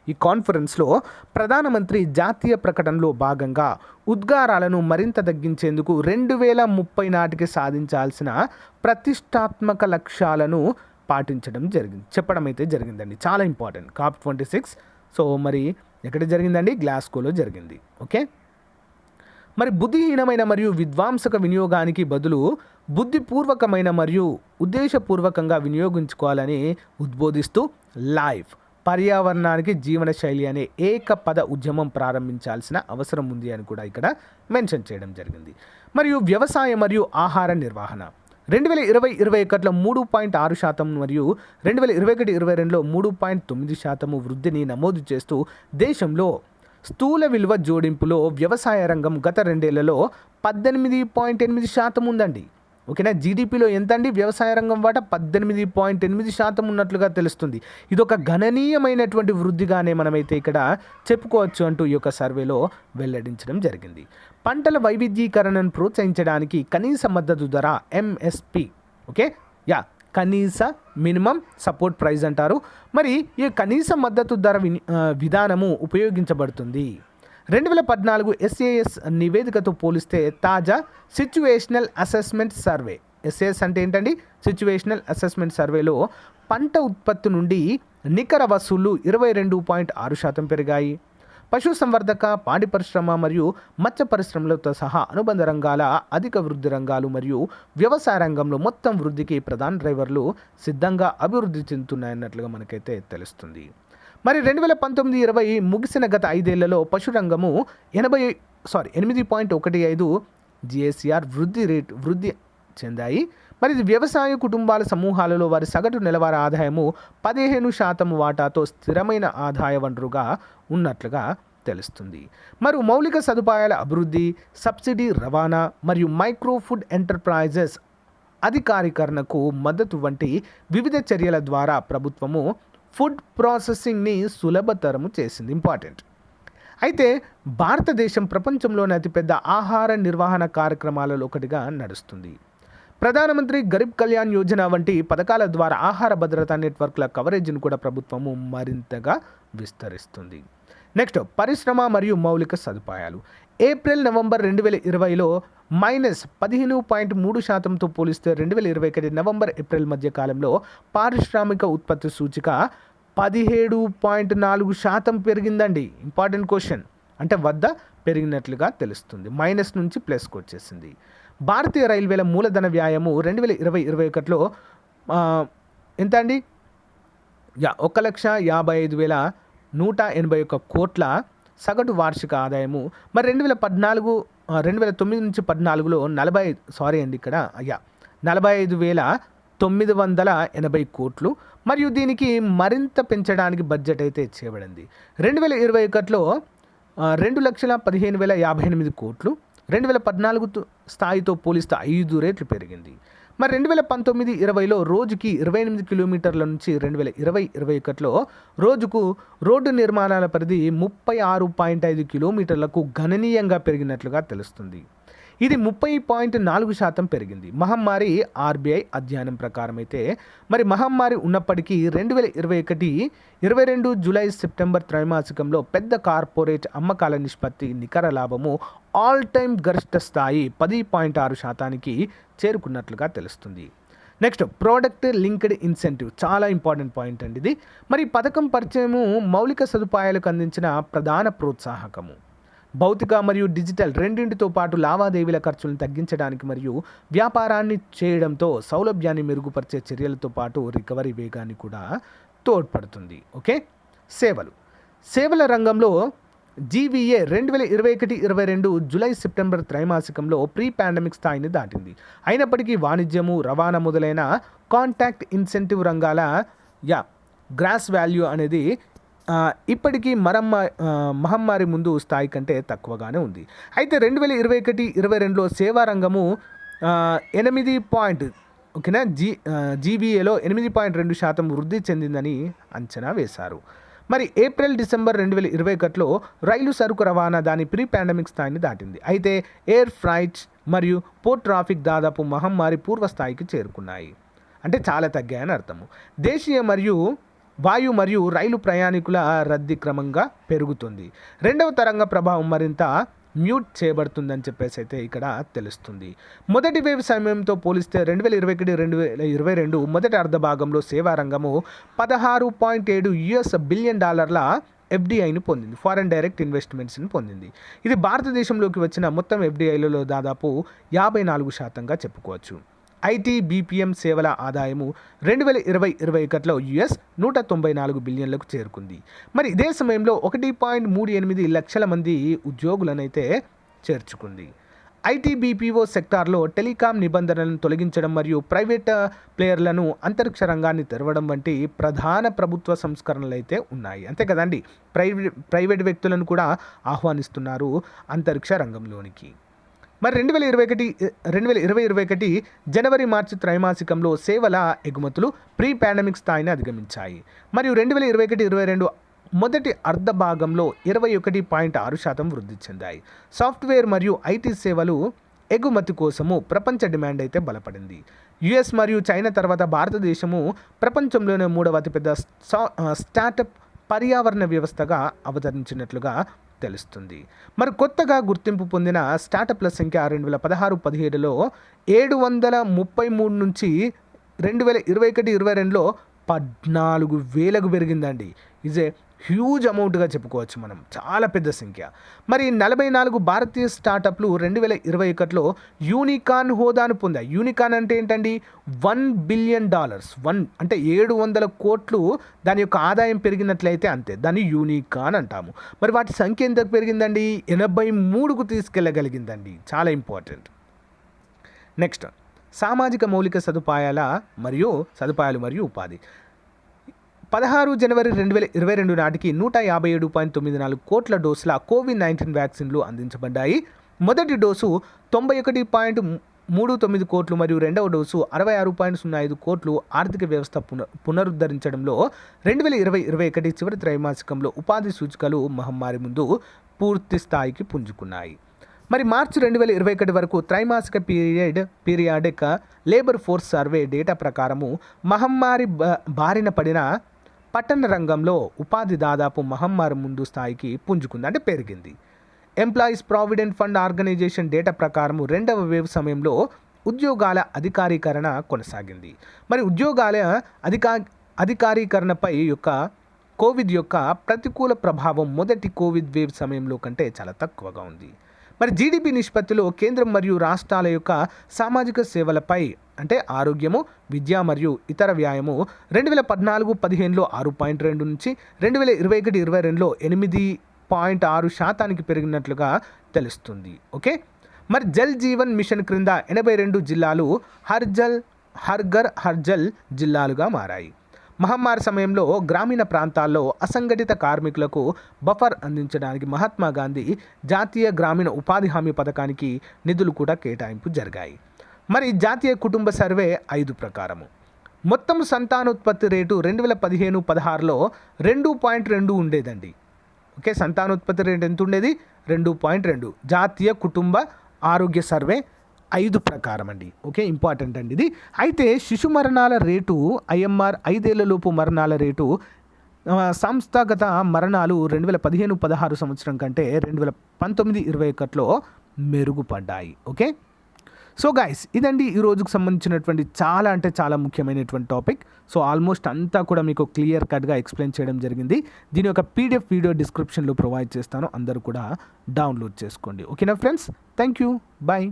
ఈ కాన్ఫరెన్స్లో ప్రధానమంత్రి జాతీయ ప్రకటనలో భాగంగా ఉద్గారాలను మరింత తగ్గించేందుకు 2030 నాటికి సాధించాల్సిన ప్రతిష్టాత్మక లక్ష్యాలను చెప్పడం అయితే జరిగిందండి. చాలా ఇంపార్టెంట్ COP26. సో మరి ఎక్కడ జరిగిందండి? గ్లాస్గోలో జరిగింది. ఓకే, మరి బుద్ధిహీనమైన మరియు విధ్వంసక వినియోగానికి బదులు బుద్ధిపూర్వకమైన మరియు ఉద్దేశపూర్వకంగా వినియోగించుకోవాలని ఉద్బోధిస్తూ లైఫ్ పర్యావరణానికి జీవన శైలి అనే ఏకపద ఉద్యమం ప్రారంభించాల్సిన అవసరం ఉంది అని కూడా ఇక్కడ మెన్షన్ చేయడం జరిగింది. మరియు వ్యవసాయ మరియు ఆహార నిర్వహణ 2020-21లో 3.6% మరియు 2021-22లో 3.9% వృద్ధిని నమోదు చేస్తూ దేశంలో స్థూల విలువ జోడింపులో వ్యవసాయ రంగం గత 2 ఏళ్లలో 18.8% ఉందండి. ఓకేనా, జీడిపిలో ఎంత అండి వ్యవసాయ రంగం వాటా? 18.8% ఉన్నట్లుగా తెలుస్తుంది. ఇది ఒక గణనీయమైనటువంటి వృద్ధిగానే మనమైతే ఇక్కడ చెప్పుకోవచ్చు అంటూ ఈ యొక్క సర్వేలో వెల్లడించడం జరిగింది. పంటల వైవిధ్యీకరణను ప్రోత్సహించడానికి కనీస మద్దతు ధర MSP, ఓకే కనీస మినిమం సపోర్ట్ ప్రైస్ అంటారు. మరి ఈ కనీస మద్దతు ధర విధానము ఉపయోగించబడుతుంది. 2014 SAS నివేదికతో పోలిస్తే తాజా సిచ్యువేషనల్ అసెస్మెంట్ సర్వే, SAS అంటే ఏంటండి? సిచ్యువేషనల్ అసెస్మెంట్ సర్వేలో పంట ఉత్పత్తి నుండి నికర వసూళ్లు 22.6% పెరిగాయి. పశుసంవర్ధక, పాడి పరిశ్రమ మరియు మత్స్య పరిశ్రమలతో సహా అనుబంధ రంగాల అధిక వృద్ధి రంగాలు మరియు వ్యవసాయ రంగంలో మొత్తం వృద్ధికి ప్రధాన డ్రైవర్లు సిద్ధంగా అభివృద్ధి చెందుతున్నాయన్నట్లుగా మనకైతే తెలుస్తుంది. మరి 2019-20 ముగిసిన గత 5 ఏళ్లలో పశు రంగము 8.15 GACR వృద్ధి చెందాయి. మరి ఇది వ్యవసాయ కుటుంబాల సమూహాలలో వారి సగటు నెలవారీ ఆదాయము 15% వాటాతో స్థిరమైన ఆదాయ వనరుగా ఉన్నట్లుగా తెలుస్తుంది. మరి మౌలిక సదుపాయాల అభివృద్ధి, సబ్సిడీ రవాణా మరియు మైక్రో ఫుడ్ ఎంటర్ప్రైజెస్ అధికారీకరణకు మద్దతు వంటి వివిధ చర్యల ద్వారా ప్రభుత్వము ఫుడ్ ప్రాసెసింగ్ని సులభతరము చేసింది. ఇంపార్టెంట్. అయితే భారతదేశం ప్రపంచంలోని అతిపెద్ద ఆహార నిర్వహణ కార్యక్రమాలలో ఒకటిగా నడుస్తుంది. ప్రధానమంత్రి గరీబ్ కళ్యాణ్ యోజన వంటి పథకాల ద్వారా ఆహార భద్రతా నెట్వర్క్ల కవరేజ్ను కూడా ప్రభుత్వము మరింతగా విస్తరిస్తుంది. నెక్స్ట్, పరిశ్రమ మరియు మౌలిక సదుపాయాలు. ఏప్రిల్-నవంబర్ 2020లో -15.3%తో పోలిస్తే 2021 నవంబర్-ఏప్రిల్ మధ్య కాలంలో పారిశ్రామిక ఉత్పత్తి సూచిక 17.4% పెరిగిందండి. Important question. అంటే వద్ద పెరిగినట్లుగా తెలుస్తుంది, మైనస్ నుంచి ప్లస్కి వచ్చేసింది. భారతీయ రైల్వేల మూలధన వ్యాయామం 2020-21లో ఎంత అండి? 1,55,181 కోట్ల సగటు వార్షిక ఆదాయము మరి 2009 నుంచి 14లో 45,980 కోట్లు మరియు దీనికి మరింత పెంచడానికి బడ్జెట్ అయితే చేయబడింది. 2021లో 2,15,058 కోట్లు 2014 స్థాయితో పోలిస్తే 5 రెట్లు పెరిగింది. మరి 2019-20లో రోజుకి 28 కిలోమీటర్ల నుంచి 2020-21లో రోజుకు రోడ్డు నిర్మాణాల పరిధి 36.5 కిలోమీటర్లకు గణనీయంగా పెరిగినట్లుగా తెలుస్తుంది. ఇది 30.4% పెరిగింది. మహమ్మారి ఆర్బీఐ అధ్యయనం ప్రకారం అయితే మరి మహమ్మారి ఉన్నప్పటికీ 2021-22 జూలై-సెప్టెంబర్ త్రైమాసికంలో పెద్ద కార్పొరేట్ అమ్మకాల నిష్పత్తి నికర లాభము ఆల్ టైమ్ గరిష్ట స్థాయి 10.6%కి చేరుకున్నట్లుగా తెలుస్తుంది. నెక్స్ట్, ప్రోడక్ట్ లింక్డ్ ఇన్సెంటివ్ చాలా ఇంపార్టెంట్ పాయింట్ అండి ఇది. మరి పథకం పరిచయము మౌలిక సదుపాయాలకు అందించిన ప్రధాన ప్రోత్సాహకము. భౌతిక మరియు డిజిటల్ రెండింటితో పాటు లావాదేవీల ఖర్చులను తగ్గించడానికి మరియు వ్యాపారాన్ని చేయడంతో సౌలభ్యాన్ని మెరుగుపరిచే చర్యలతో పాటు రికవరీ వేగాన్ని కూడా తోడ్పడుతుంది. ఓకే, సేవల రంగంలో జీవీఏ 2021-22 జూలై-సెప్టెంబర్ త్రైమాసికంలో ప్రీ పాండమిక్ స్థాయిని దాటింది. అయినప్పటికీ వాణిజ్యము, రవాణా మొదలైన కాంటాక్ట్ ఇన్సెంటివ్ రంగాల గ్రాస్ వాల్యూ అనేది ఇప్పటికీ మహమ్మారి ముందు స్థాయి కంటే తక్కువగానే ఉంది. అయితే 2021-22లో సేవా రంగము 8 ఓకేనా జీబీఏలో 8.2% వృద్ధి చెందిందని అంచనా వేశారు. మరి ఏప్రిల్-డిసెంబర్ 2021లో రైలు సరుకు రవాణా దాని ప్రీ పాండమిక్ స్థాయిని దాటింది. అయితే ఎయిర్ ఫ్లైట్స్ మరియు పోర్ట్ ట్రాఫిక్ దాదాపు మహమ్మారి పూర్వ స్థాయికి చేరుకున్నాయి, అంటే చాలా తగ్గాయని అర్థము. దేశీయ వాయు మరియు రైలు ప్రయాణికుల రద్దీ క్రమంగా పెరుగుతుంది. రెండవ తరంగ ప్రభావం మరింత మ్యూట్ చేయబడుతుందని చెప్పేసి అయితే ఇక్కడ తెలుస్తుంది. మొదటి వేవ్ సమయంతో పోలిస్తే 2021-2022 మొదటి అర్ధభాగంలో సేవా రంగము $16.7 బిలియన్ ఎఫ్డిఐని పొందింది, ఫారెన్ డైరెక్ట్ ఇన్వెస్ట్మెంట్స్ని పొందింది. ఇది భారతదేశంలోకి వచ్చిన మొత్తం ఎఫ్డిఐలలో దాదాపు 54%గా చెప్పుకోవచ్చు. ఐటీ బీపీఎం సేవల ఆదాయము 2020-21లో $194 బిలియన్లకు చేరుకుంది. మరి ఇదే సమయంలో 1.38 లక్షల మంది ఉద్యోగులనైతే చేర్చుకుంది. ఐటీ బీపీఓ సెక్టార్లో టెలికాం నిబంధనలను తొలగించడం మరియు ప్రైవేట్ ప్లేయర్లను అంతరిక్ష రంగాన్ని తెరవడం వంటి ప్రధాన ప్రభుత్వ సంస్కరణలు అయితే ఉన్నాయి. అంతే కదండి, ప్రైవేట్ వ్యక్తులను కూడా ఆహ్వానిస్తున్నారు అంతరిక్ష రంగంలోనికి. మరి 2020-21 జనవరి-మార్చి త్రైమాసికంలో సేవల ఎగుమతులు ప్రీ పాండమిక్ స్థాయిని అధిగమించాయి. మరియు 2021-22 మొదటి అర్ధ భాగంలో 21.6% వృద్ధి చెందాయి. సాఫ్ట్వేర్ మరియు ఐటీ సేవలు ఎగుమతి కోసము ప్రపంచ డిమాండ్ అయితే బలపడింది. యుఎస్ మరియు చైనా తర్వాత భారతదేశము ప్రపంచంలోనే 3వ అతిపెద్ద స్టార్టప్ పర్యావరణ వ్యవస్థగా అవతరించినట్లుగా తెలుస్తుంది. మరి కొత్తగా గుర్తింపు పొందిన స్టార్టప్ల సంఖ్య 2016-17లో 733 నుంచి 2021-22లో 14,000కు పెరిగిందండి. ఈజ్ ఏ హ్యూజ్ అమౌంట్గా చెప్పుకోవచ్చు మనం, చాలా పెద్ద సంఖ్య. మరి 44 భారతీయ స్టార్టప్లు 2021లో యూనికార్న్ హోదాను పొందాయి. యూనికార్న్ అంటే ఏంటండి? $1 బిలియన్, 1 అంటే 700 కోట్లు దాని యొక్క ఆదాయం పెరిగినట్లయితే అంతే, దాన్ని యూనికార్న్ అంటాము. మరి వాటి సంఖ్య ఎంతకు పెరిగిందండి? 83కు తీసుకెళ్ళగలిగిందండి, చాలా ఇంపార్టెంట్. నెక్స్ట్, సామాజిక మౌలిక సదుపాయాలు మరియు ఉపాధి. 16 జనవరి 2022 నాటికి 157.94 కోట్ల డోసుల కోవిడ్-19 వ్యాక్సిన్లు అందించబడ్డాయి. మొదటి డోసు 91.39 కోట్లు మరియు రెండవ డోసు 66.05 కోట్లు ఆర్థిక వ్యవస్థ పునరుద్ధరించడంలో 2020-21 చివరి త్రైమాసికంలో ఉపాధి సూచికలు మహమ్మారి ముందు పూర్తి స్థాయికి పుంజుకున్నాయి. మరి మార్చి 2021 వరకు త్రైమాసిక periodic labour force survey data ప్రకారము మహమ్మారి బారిన పడిన పట్టణ రంగంలో ఉపాధి దాదాపు మహమ్మారి ముందు స్థాయికి పుంజుకుంది, అంటే పెరిగింది. Employees provident fund organisation data ప్రకారం రెండవ వేవ్ సమయంలో ఉద్యోగాల అధికారీకరణ కొనసాగింది. మరి ఉద్యోగాల అధికారీకరణపై కోవిడ్ యొక్క ప్రతికూల ప్రభావం మొదటి కోవిడ్ వేవ్ సమయంలో కంటే చాలా తక్కువగా ఉంది. మరి జీడిపి నిష్పత్తిలో కేంద్రం మరియు రాష్ట్రాల యొక్క సామాజిక సేవలపై అంటే ఆరోగ్యము, విద్య మరియు ఇతర వ్యాయము 2014-15లో 6.2 నుంచి 2021-22లో 0.6% పెరిగినట్లుగా తెలుస్తుంది. ఓకే, మరి జల్ జీవన్ మిషన్ క్రింద 82 జిల్లాలు హర్ జల్ జిల్లాలుగా మారాయి. మహమ్మారి సమయంలో గ్రామీణ ప్రాంతాల్లో అసంఘటిత కార్మికులకు బఫర్ అందించడానికి మహాత్మా గాంధీ జాతీయ గ్రామీణ ఉపాధి హామీ పథకానికి నిధులు కూడా కేటాయింపు జరిగాయి. మరి జాతీయ కుటుంబ సర్వే 5 ప్రకారము మొత్తం సంతానోత్పత్తి రేటు 2015-16లో 2.2 ఉండేదండి. ఓకే, సంతానోత్పత్తి రేటు ఎంత ఉండేది? 2.2. జాతీయ కుటుంబ ఆరోగ్య సర్వే 5 ప్రకారం అండి. ఓకే, ఇంపార్టెంట్ అండి ఇది. అయితే శిశు మరణాల రేటు IMR 5 ఏళ్లలోపు మరణాల రేటు సంస్థాగత మరణాలు 2015-16 సంవత్సరం కంటే 2019-21లో మెరుగుపడ్డాయి. ఓకే, సో గైస్, ఇదండి ఈ రోజుకు సంబంధించినటువంటి చాలా అంటే చాలా ముఖ్యమైనటువంటి టాపిక్. సో ఆల్మోస్ట్ అంతా కూడా మీకు క్లియర్ కట్గా ఎక్స్ప్లెయిన్ చేయడం జరిగింది. దీని యొక్క PDF వీడియో డిస్క్రిప్షన్లో ప్రొవైడ్ చేస్తాను, అందరూ కూడా డౌన్లోడ్ చేసుకోండి. ఓకేనా ఫ్రెండ్స్, థ్యాంక్ యూ, బాయ్.